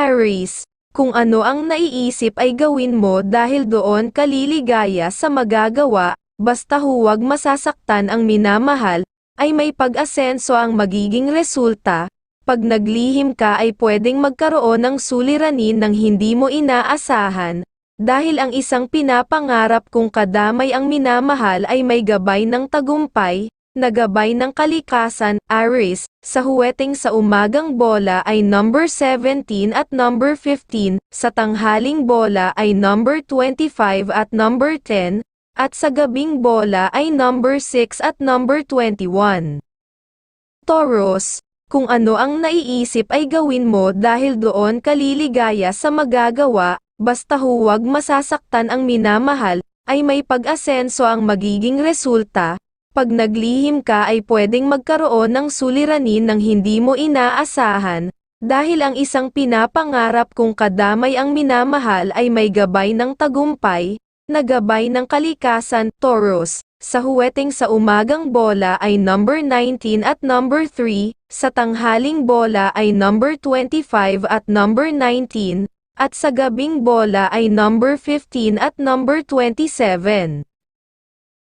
Aries, kung ano ang naiisip ay gawin mo dahil doon ka liligaya sa magagawa, basta huwag masasaktan ang minamahal, ay may pag-asenso ang magiging resulta. Pag naglihim ka ay pwedeng magkaroon ng suliranin ng hindi mo inaasahan, dahil ang isang pinapangarap kung kadamay ang minamahal ay may gabay ng tagumpay, na gabay ng kalikasan. Aries, sa huweteng sa umagang bola ay number 17 at number 15, sa tanghaling bola ay number 25 at number 10, at sa gabing bola ay number 6 at number 21. Taurus, kung ano ang naiisip ay gawin mo dahil doon ka liligaya sa magagawa, basta huwag masasaktan ang minamahal, ay may pag-asenso ang magiging resulta. Pag naglihim ka ay pwedeng magkaroon ng suliranin ng hindi mo inaasahan, dahil ang isang pinapangarap kung kadamay ang minamahal ay may gabay ng tagumpay, na gabay ng kalikasan. Taurus, sa huweteng sa umagang bola ay number 19 at number 3, sa tanghaling bola ay number 25 at number 19, at sa gabing bola ay number 15 at number 27.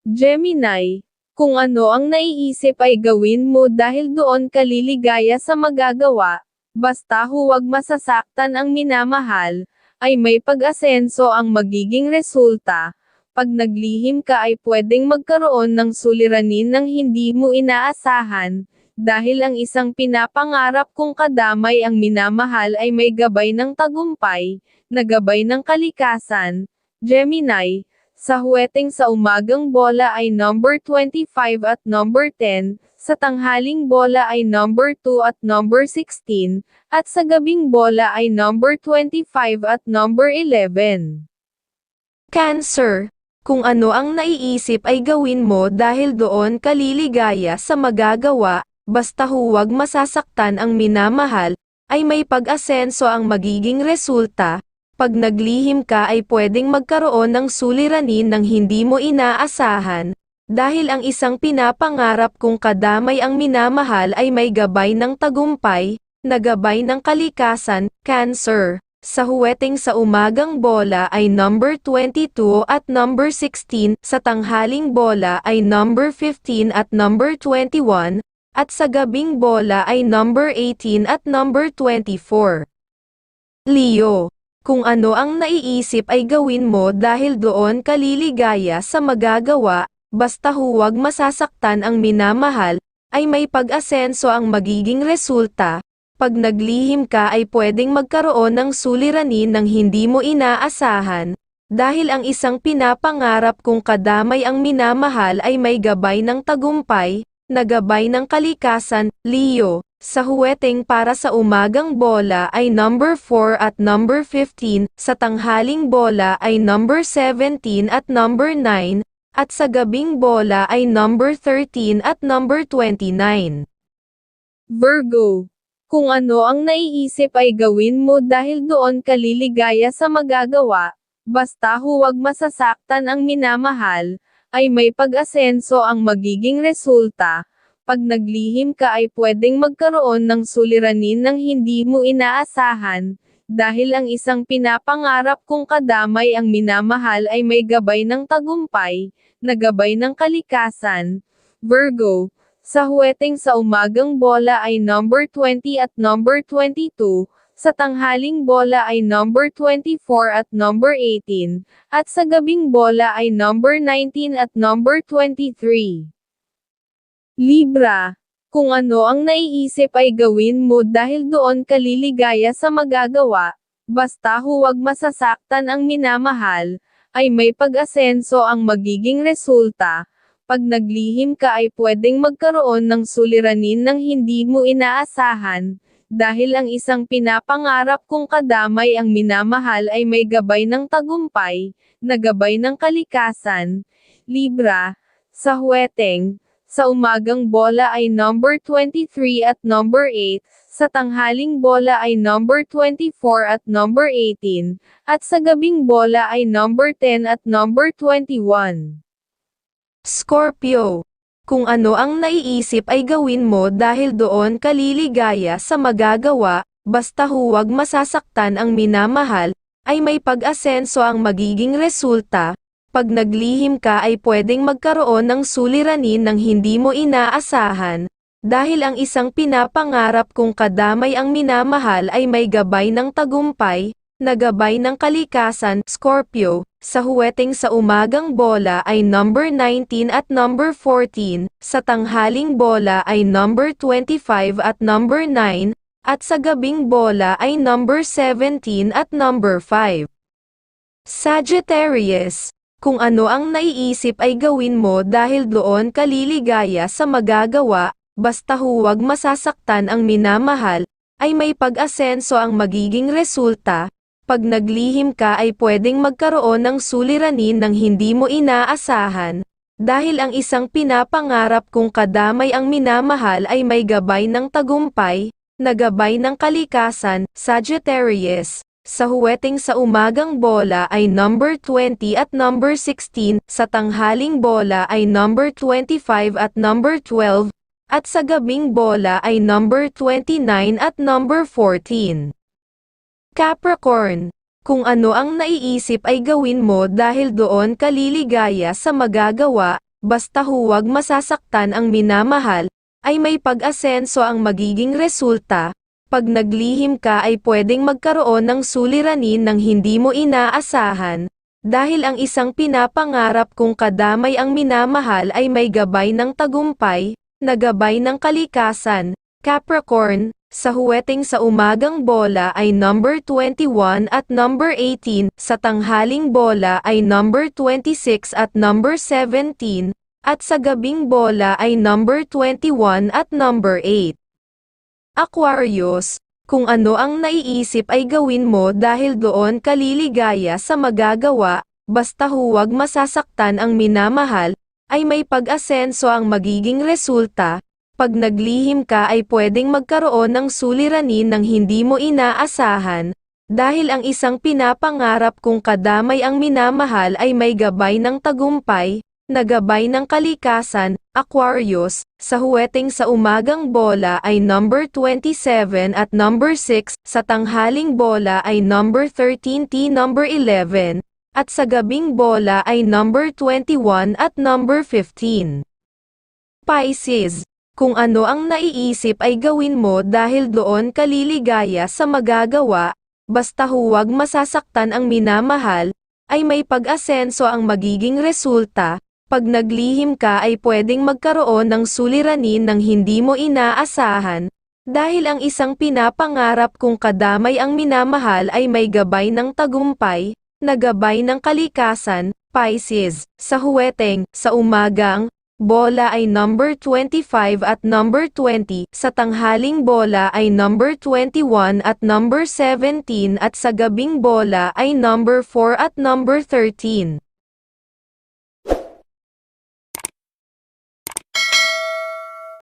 Gemini, kung ano ang naiisip ay gawin mo dahil doon ka liligaya sa magagawa, basta huwag masasaktan ang minamahal, ay may pag-asenso ang magiging resulta. Pag naglihim ka ay pwedeng magkaroon ng suliranin ng hindi mo inaasahan, dahil ang isang pinapangarap kung kadamay ang minamahal ay may gabay ng tagumpay, na gabay ng kalikasan. Gemini, sa huweteng sa umagang bola ay number 25 at number 10, sa tanghaling bola ay number 2 at number 16, at sa gabing bola ay number 25 at number 11. Cancer, kung ano ang naiisip ay gawin mo dahil doon ka liligaya sa magagawa, basta huwag masasaktan ang minamahal, ay may pag-asenso ang magiging resulta. Pag naglihim ka ay pwedeng magkaroon ng suliranin ng hindi mo inaasahan, dahil ang isang pinapangarap kung kadamay ang minamahal ay may gabay ng tagumpay, na gabay ng kalikasan. Cancer, sa huweteng sa umagang bola ay number 22 at number 16, sa tanghaling bola ay number 15 at number 21, at sa gabing bola ay number 18 at number 24. Leo, kung ano ang naiisip ay gawin mo dahil doon ka liligaya sa magagawa, basta huwag masasaktan ang minamahal, ay may pag-asenso ang magiging resulta. Pag naglihim ka ay pwedeng magkaroon ng suliranin ng hindi mo inaasahan, dahil ang isang pinapangarap kung kadamay ang minamahal ay may gabay ng tagumpay, na gabay ng kalikasan. Leo, sa huweteng para sa umagang bola ay number 4 at number 15, sa tanghaling bola ay number 17 at number 9, at sa gabing bola ay number 13 at number 29. Virgo, kung ano ang naiisip ay gawin mo dahil doon ka liligaya sa magagawa, basta huwag masasaktan ang minamahal, ay may pag-asenso ang magiging resulta. Pag naglihim ka ay pwedeng magkaroon ng suliranin ng hindi mo inaasahan, dahil ang isang pinapangarap kung kadamay ang minamahal ay may gabay ng tagumpay, na gabay ng kalikasan. Virgo, sa huweteng sa umagang bola ay number 20 at number 22, sa tanghaling bola ay number 24 at number 18, at sa gabing bola ay number 19 at number 23. Libra, kung ano ang naiisip ay gawin mo dahil doon ka liligaya sa magagawa, basta huwag masasaktan ang minamahal, ay may pag-asenso ang magiging resulta. Pag naglihim ka ay pwedeng magkaroon ng suliranin ng hindi mo inaasahan, dahil ang isang pinapangarap kung kadamay ang minamahal ay may gabay ng tagumpay, na gabay ng kalikasan. Libra, sa huweteng, sa umagang bola ay number 23 at number 8, sa tanghaling bola ay number 24 at number 18, at sa gabing bola ay number 10 at number 21. Scorpio, kung ano ang naiisip ay gawin mo dahil doon ka liligaya sa magagawa, basta huwag masasaktan ang minamahal, ay may pag-asenso ang magiging resulta. Pag naglihim ka ay pwedeng magkaroon ng suliranin ng hindi mo inaasahan, dahil ang isang pinapangarap kung kadamay ang minamahal ay may gabay ng tagumpay, na gabay ng kalikasan. Scorpio, sa huweteng sa umagang bola ay number 19 at number 14, sa tanghaling bola ay number 25 at number 9, at sa gabing bola ay number 17 at number 5. Sagittarius, kung ano ang naiisip ay gawin mo dahil doon ka liligaya sa magagawa, basta huwag masasaktan ang minamahal, ay may pag-asenso ang magiging resulta. Pag naglihim ka ay pwedeng magkaroon ng suliranin ng hindi mo inaasahan, dahil ang isang pinapangarap kung kadamay ang minamahal ay may gabay ng tagumpay, na gabay ng kalikasan. Sagittarius, sa huweteng sa umagang bola ay number 20 at number 16, sa tanghaling bola ay number 25 at number 12, at sa gabing bola ay number 29 at number 14. Capricorn, kung ano ang naiisip ay gawin mo dahil doon ka liligaya sa magagawa, basta huwag masasaktan ang minamahal, ay may pag-asenso ang magiging resulta. Pag naglihim ka ay pwedeng magkaroon ng suliranin ng hindi mo inaasahan, dahil ang isang pinapangarap kung kadamay ang minamahal ay may gabay ng tagumpay, na gabay ng kalikasan. Capricorn, sa huweteng sa umagang bola ay number 21 at number 18, sa tanghaling bola ay number 26 at number 17, at sa gabing bola ay number 21 at number 8. Aquarius, kung ano ang naiisip ay gawin mo dahil doon ka liligaya sa magagawa, basta huwag masasaktan ang minamahal, ay may pag-asenso ang magiging resulta. Pag naglihim ka ay pwedeng magkaroon ng suliranin ng hindi mo inaasahan, dahil ang isang pinapangarap kung kadamay ang minamahal ay may gabay ng tagumpay, na gabay ng kalikasan. Aquarius, sa huweteng sa umagang bola ay number 27 at number 6, sa tanghaling bola ay number 13 t number 11, at sa gabing bola ay number 21 at number 15. Pisces, kung ano ang naiisip ay gawin mo dahil doon ka liligaya sa magagawa, basta huwag masasaktan ang minamahal, ay may pag-asenso ang magiging resulta. Pag naglihim ka ay pwedeng magkaroon ng suliranin ng hindi mo inaasahan, dahil ang isang pinapangarap kung kadamay ang minamahal ay may gabay ng tagumpay, na gabay ng kalikasan. Pisces, sa huweteng, sa umagang bola ay number 25 at number 20, sa tanghaling bola ay number 21 at number 17 at sa gabing bola ay number 4 at number 13.